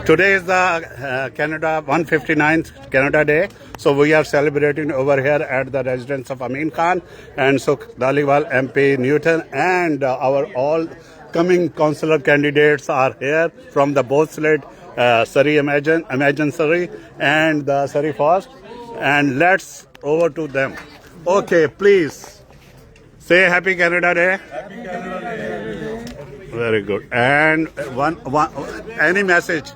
Today is the Canada 159th Canada Day, so we are celebrating over here at the residence of Amin Khan and Sukh Dhaliwal, MP Newton, and our all coming councillor candidates are here from the both slate, Surrey Imagine Surrey and the Surrey First, and let's over to them. Okay, please say Happy Canada Day. Happy Canada Day. Very good. And one any message,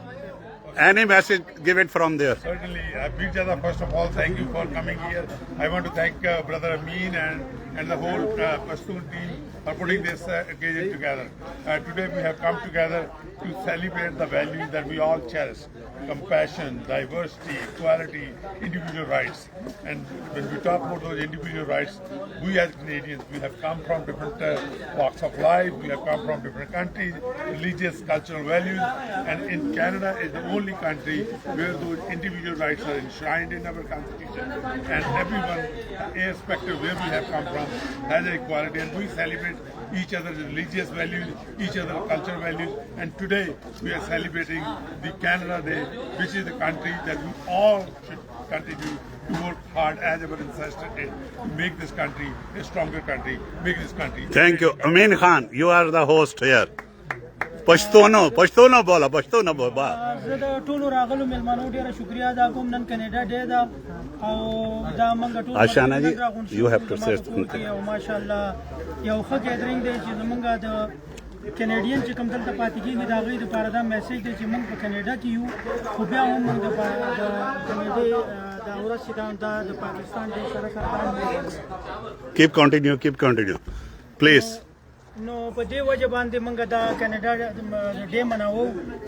give it from there. Certainly. Big Jada, first of all, thank you for coming here. I want to thank Brother Amin and the whole Pashtun team for putting this occasion together. Today we have come together to celebrate the values that we all cherish: compassion, diversity, equality, individual rights. And when we talk about those individual rights, we as Canadians, we have come from different walks of life, we have come from different countries, religious, cultural values, and in Canada is the only country where those individual rights are enshrined in our constitution, and everyone, irrespective of where we have come from, has equality, and we celebrate each other's religious values, each other's cultural values, and today we are celebrating the Canada Day, which is the country that we all should continue to work hard as our ancestors did to make this country a stronger country, make this country. Thank you. Amin Khan, you are the host here. پښتو نه بوله پښتو نه بوله زه د ټولو راغلو مېلمنو ډېره شکریا ادا کوم نن کینیډا ډے ده او دا موږ ټول آشانا جی you have to say something. او ماشاءالله یو ښه ګیدرینګ دی چې زمونږ د کینیډین چې کوم دلته پاتې کېږي د هغوی دپاره دا میسیج دی چې موږ په کینیډا کې یو خو بیا هم موږ د کینیډې دا ورځ چې دا د پاکستان ډے سره سره keep continue please. نو په دې وجه باندې موږ دا کینیډا ډے مناوو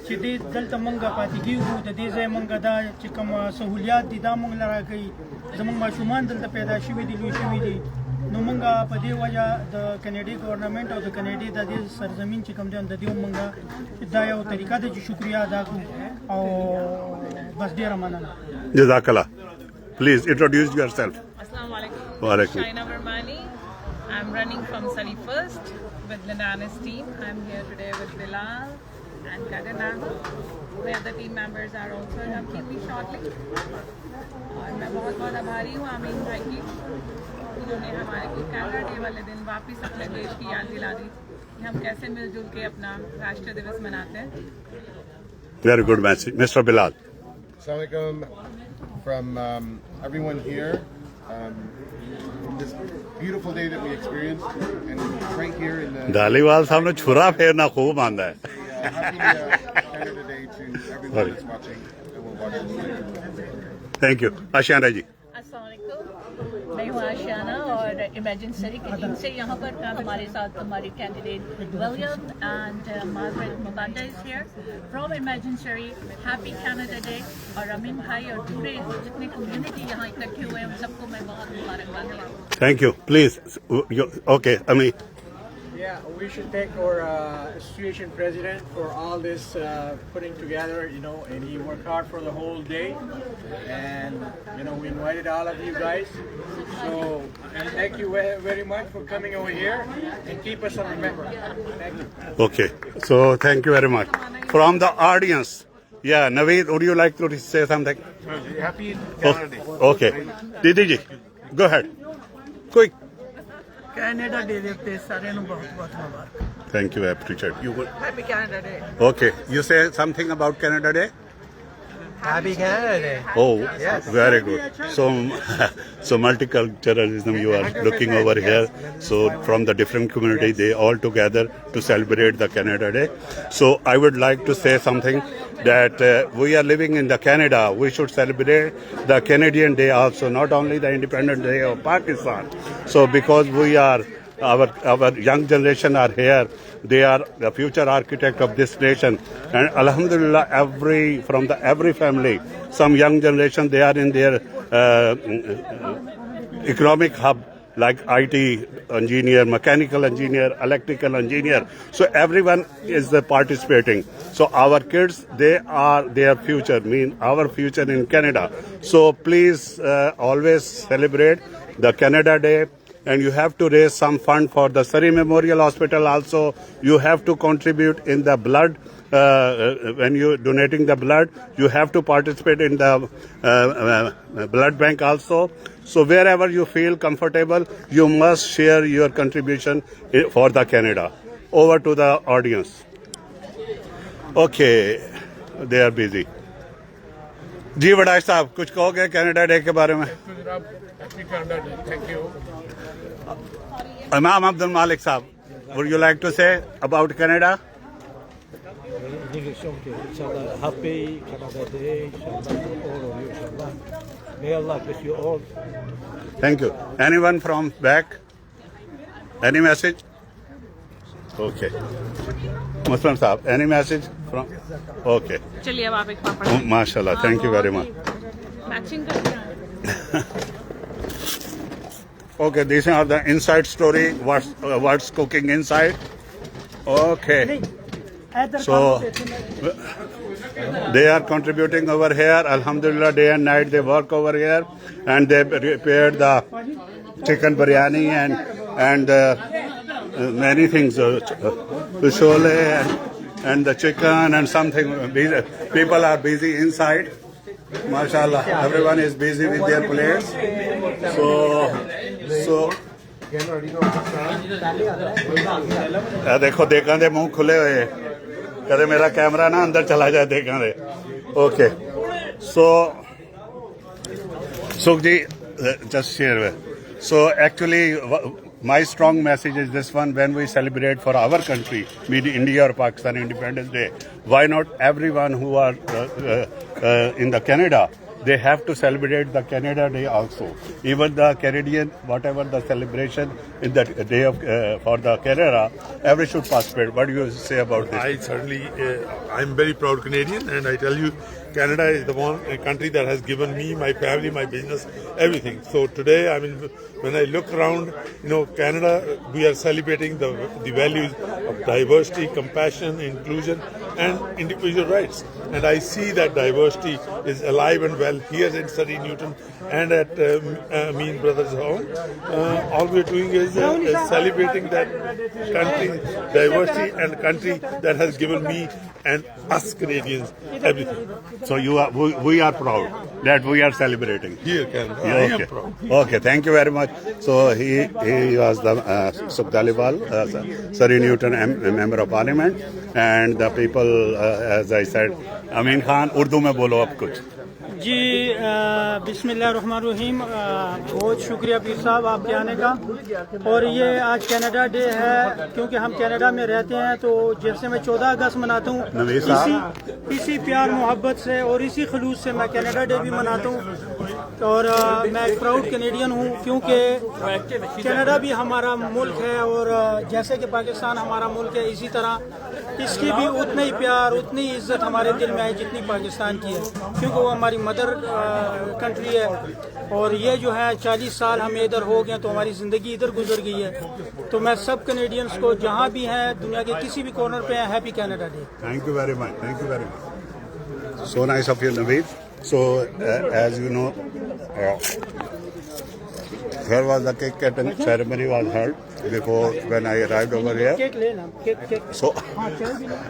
چې دې دلته موږ پاتې کېږو د دې ځای موږ دا چې کوم سهولیات دي دا موږ له راکوي زموږ ماشومان دلته پیدا شوي دي لوی شوي دي نو موږ په دې وجه د کینیډي ګورنمنټ او د کینیډي د دې سرزمین چې کوم دی د دې موږ دا یو طریقه ده چې شکریا ادا کړو او بس ډېره مننه. جزاک الله. Please introduce yourself. Assalamu alaikum. Wa alaikum. Shaina Vermani. I'm running from Surrey First with Lindana's team. I'm here today with Bilal and Kadena. The other team members are also joining me shortly. और मैं बहुत बहुत आभारी हूँ आमीन भाई की, उन्होंने हमारे को कैनेडा डे वाले दिन वापस अपने देश की याद दिला दी कि हम कैसे मिलजुल के अपना राष्ट्रीय दिवस मनाते हैं. Very good message. Mr. Bilal. Assalamu alaikum from everyone here. This beautiful day that we experienced, and right here in the Dhaliwal साहब ने छुरा फेरना खूब आंदा है. happy Canada Day to everyone that's watching and will watch this. Thank you. आशियाना जी. अस्सलामुअलैकुम, मैं हूँ आशियाना और इमेजिन सरी की टीम से यहाँ पर हमारे साथ हमारे candidate William and Margaret Mubanda is here from imagine Surrey. Happy Canada day. और अमीन भाई और पूरे जितने कम्युनिटी यहाँ इकट्ठे हुए हैं उन सबको मैं बहुत मुबारकबाद देता हूँ. Thank you. Please. Okay, Amin. Yeah, we should thank our association president for all this putting together, and he worked hard for the whole day. And, we invited all of you guys. So, and thank you very much for coming over here and keep us on remember. Thank you. Okay. So, thank you very much. From the audience, yeah, Naveed, would you like to say something? Happy Canada Day. Okay. Didi ji, go ahead. Quick. Canada day ਦੇ ਉੱਤੇ ਸਾਰਿਆਂ ਨੂੰ ਬਹੁਤ ਬਹੁਤ ਮੁਬਾਰਕ. Thank you, I appreciate you. Happy Canada day. Okay. You say something about Canada Day? Happy Canada Day. Oh, very good. So multiculturalism you are looking over here. So from the different community, they all together to celebrate the Canada Day. So I would like to say something that we are living in the Canada. We should celebrate the Canadian Day also, not only the Independent Day of Pakistan. So because we are our young generation are here. They are the future architect of this nation, and alhamdulillah, every family, some young generation, they are in their economic hub like IT engineer, mechanical engineer, electrical engineer. So everyone is participating. So our kids, they are their future, our future in Canada. So please always celebrate the Canada Day. And you have to raise some fund for the Surrey Memorial Hospital also. You have to contribute in the blood when you donating the blood, you have to participate in the blood bank also. So wherever you feel comfortable, you must share your contribution for the Canada. Over to the audience. Okay, they are busy. जी वडाई साहब कुछ कहोगे Canada day के बारे में? Thank you. Imam Abdul Malik साहब, would you like to say about Canada? Inshallah, happy Canada Day, inshallah, to all of you, inshallah. May Allah bless you all. Thank you. Anyone from back? Any message? Okay. Muslim साहब, any message from? Okay. चलिए अब आप एक पापड़ MashaAllah. Thank you very much. Matching कर दिया Okay, these are the inside story. What's cooking inside? Okay. So they are contributing over here. Alhamdulillah, day and night they work over here, and they prepared the chicken biryani and many things, shole and the chicken and something. People are busy inside. MashaAllah, everyone is busy with their plates. So देखो देखा दे मुंह खुले हुए कदे मेरा camera ना अंदर चला जाए देखा दे ओके सो सुख जी just share so actually my strong message is this one: when we celebrate for our country, be it India or Pakistan Independence Day, why not everyone who are in the Canada, they have to celebrate the Canada Day also. Even the Canadian, whatever the celebration in the day of for the Canada, everyone should participate. What do you say about this? I certainly, I'm very proud Canadian, and I tell you, Canada is the one country that has given me, my family, my business, everything. So today, I mean, when I look around, Canada, we are celebrating the values of diversity, compassion, inclusion, and individual rights. And I see that diversity is alive and well here in Surrey Newton and at Amin Brothers home. All we're doing is celebrating that country, diversity, and country that has given me and us Canadians everything. So we are proud that we are celebrating. Here, Canada, Yeah, I okay. am proud. Okay, thank you very much. So he was the Sukh Dhaliwal, Surrey Newton member of parliament, and the people, as I said, Amin Khan, Urdu में बोलो अब कुछ. जी बिस्मिल्लाहिर्रहमानिर्रहीम बहुत शुक्रिया पीर साहब आपके आने का। और ये आज कनाडा डे है, क्योंकि हम कनाडा में रहते हैं, तो जैसे मैं 14 अगस्त मनाता हूँ, इसी प्यार मोहब्बत से और इसी खलूस से मैं कनाडा डे भी मनाता हूँ। और मैं एक प्राउड कैनेडियन हूँ, क्योंकि कनाडा भी हमारा मुल्क है, और जैसे कि पाकिस्तान हमारा मुल्क है, इसी तरह इसकी भी उतना ही प्यार, उतनी इज्जत हमारे दिल में है जितनी पाकिस्तान की है, क्योंकि वो हमारी मदर कंट्री है। और ये जो है 40 साल हमें इधर हो गए, तो हमारी ज़िंदगी इधर गुजर गई है। तो मैं सब कैनेडियंस को जहाँ भी हैं दुनिया के किसी भी कॉर्नर पे हैं, happy Canada day. Thank you very much. Thank you very much. So nice of you, Naveed. So as you know, here was the cake cutting ceremony was held before when I arrived over here. Cake लेना, cake So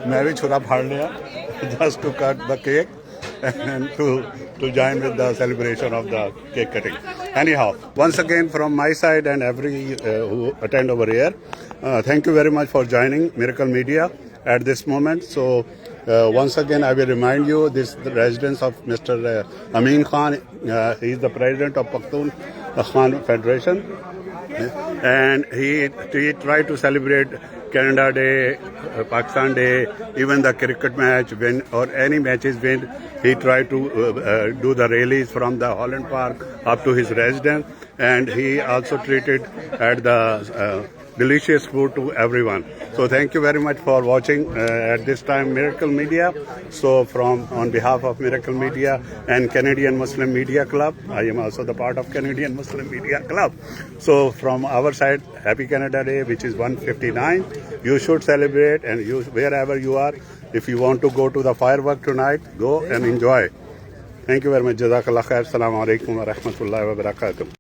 मैं भी छुरा फाड़ लिया just to cut the cake and to join with the celebration of the cake cutting. Anyhow, once again from my side and every who attend over here, thank you very much for joining Miracle Media at this moment. So once again I will remind you, this is the residence of Mr. Amin Khan. He is the president of Pakhtun Khan Federation, and he tried to celebrate Canada Day, Pakistan Day, even the cricket match when or any matches when he tried to do the rallies from the Holland Park up to his residence, and he also treated at the delicious food to everyone. So thank you very much for watching at this time Miracle Media. So on behalf of Miracle Media and Canadian Muslim Media Club, I am also the part of Canadian Muslim Media Club. So from our side, Happy Canada Day, which is 159. You should celebrate, and wherever you are, if you want to go to the firework tonight, go and enjoy. Thank you very much. Jazakallah khair. Assalamu alaikum wa rahmatullahi wa barakatuh.